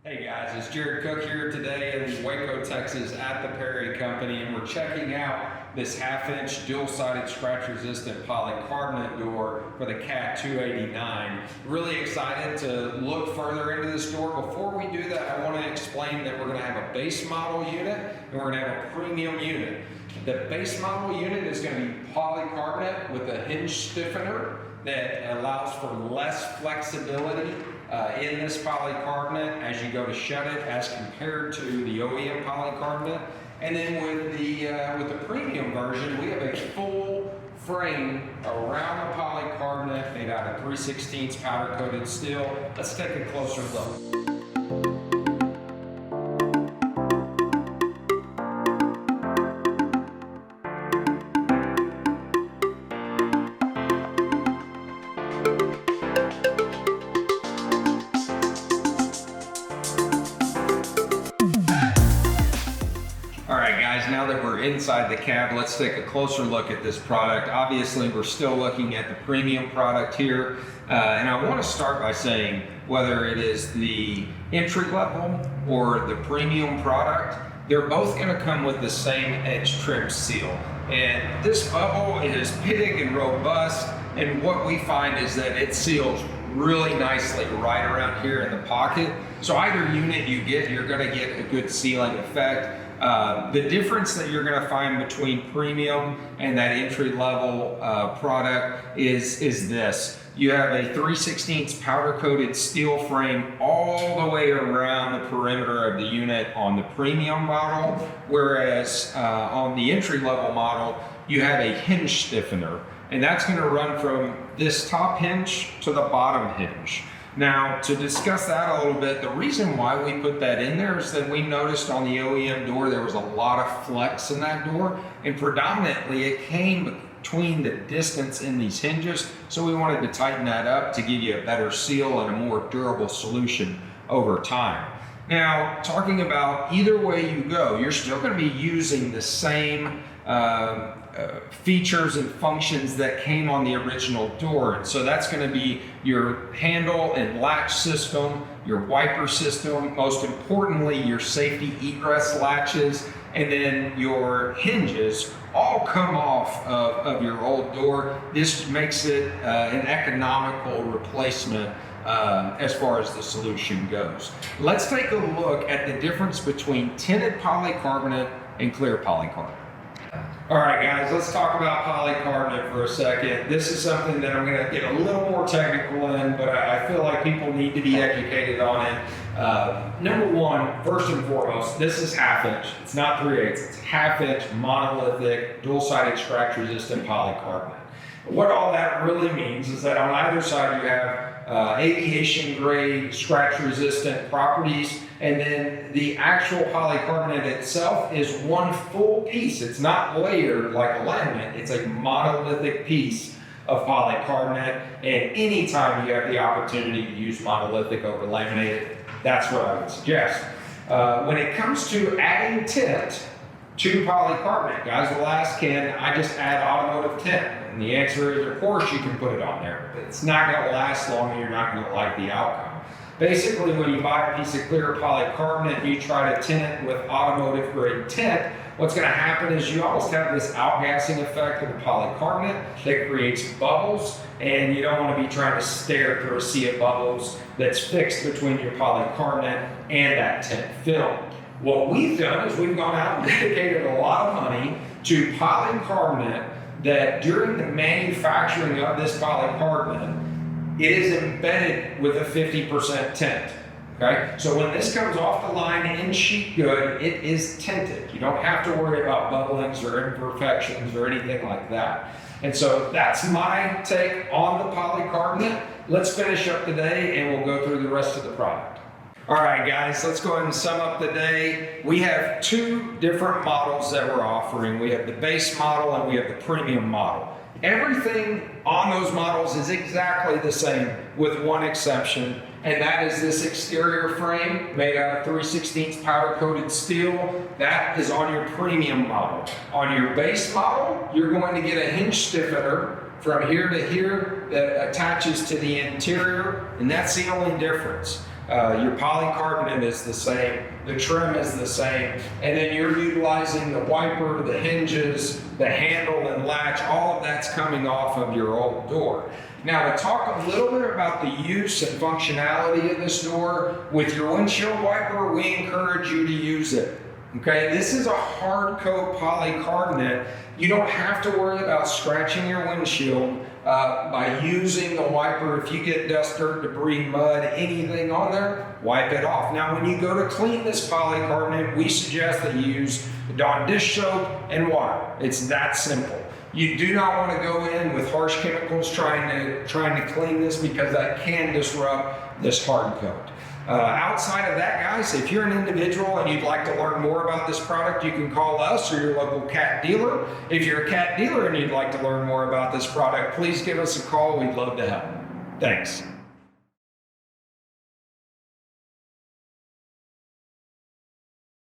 Hey guys, it's Jared Cook here today in Waco, Texas at the Perry Company, and we're checking out this half-inch dual-sided scratch-resistant polycarbonate door for the CAT 289. Really excited to look further into this door. Before we do that, I want to explain that we're going to have a base model unit and we're going to have a premium unit. The base model unit is going to be polycarbonate with a hinge stiffener that allows for less flexibility in this polycarbonate as you go to shut it as compared to the OEM polycarbonate. And then with the premium version, we have a full frame around the polycarbonate made out of 3/16 powder coated steel. Let's take a closer look. Alright guys, now that we're inside the cab, let's take a closer look at this product. Obviously, we're still looking at the premium product here. And I want to start by saying, whether it is the entry level or the premium product, they're both going to come with the same edge trim seal. And this bubble is big and robust, and what we find is that it seals really nicely right around here in the pocket. So either unit you get, you're going to get a good sealing effect. The difference that you're going to find between premium and that entry level product is this. You have a 3/16 powder coated steel frame all the way around the perimeter of the unit on the premium model, whereas on the entry level model you have a hinge stiffener, and that's going to run from this top hinge to the bottom hinge. Now, to discuss that a little bit, the reason why we put that in there is that we noticed on the OEM door there was a lot of flex in that door, and predominantly it came between the distance in these hinges, so we wanted to tighten that up to give you a better seal and a more durable solution over time. Now, talking about either way you go, you're still going to be using the same features and functions that came on the original door. And so that's going to be your handle and latch system, your wiper system, most importantly your safety egress latches, and then your hinges all come off of your old door. This makes it an economical replacement as far as the solution goes. Let's take a look at the difference between tinted polycarbonate and clear polycarbonate. All right, guys, let's talk about polycarbonate for a second. This is something that I'm going to get a little more technical in, but I feel like people need to be educated on it. Number one, first and foremost, this is half-inch. It's not 3/8. It's half-inch monolithic, dual-sided scratch-resistant polycarbonate. What all that really means is that on either side you have aviation-grade scratch-resistant properties, and then the actual polycarbonate itself is one full piece. It's not layered like a laminate. It's a monolithic piece of polycarbonate, and anytime you have the opportunity to use monolithic over laminated, that's what I would suggest. When it comes to adding tint to polycarbonate, guys will ask, can I just add automotive tint? And the answer is, of course you can put it on there, but it's not going to last long and you're not going to like the outcome. Basically, when you buy a piece of clear polycarbonate and you try to tint it with automotive grade tint, what's going to happen is you almost have this outgassing effect of the polycarbonate that creates bubbles, and you don't want to be trying to stare through a sea of bubbles that's fixed between your polycarbonate and that tint film. What we've done is we've gone out and dedicated a lot of money to polycarbonate that during the manufacturing of this polycarbonate, it is embedded with a 50% tint. Okay, so when this comes off the line in sheet good, it is tinted. You don't have to worry about bubblings or imperfections or anything like that. And so that's my take on the polycarbonate. Let's finish up today and we'll go through the rest of the product. All right, guys, let's go ahead and sum up the day. We have two different models that we're offering. We have the base model and we have the premium model. Everything on those models is exactly the same with one exception, and that is this exterior frame made out of 3/16 powder coated steel. That is on your premium model. On your base model, you're going to get a hinge stiffener from here to here that attaches to the interior, and that's the only difference. Your polycarbonate is the same, the trim is the same, and then you're utilizing the wiper, the hinges, the handle and latch, all of that's coming off of your old door. Now, to talk a little bit about the use and functionality of this door, with your windshield wiper, we encourage you to use it. Okay, this is a hard coat polycarbonate. You don't have to worry about scratching your windshield by using the wiper. If you get dust, dirt, debris, mud, anything on there, wipe it off. Now, when you go to clean this polycarbonate, we suggest that you use Dawn dish soap and water. It's that simple. You do not want to go in with harsh chemicals trying to clean this, because that can disrupt this hard coat. Outside of that, guys, if you're an individual and you'd like to learn more about this product, you can call us or your local cat dealer. If you're a cat dealer and you'd like to learn more about this product, please give us a call. We'd love to help. Thanks.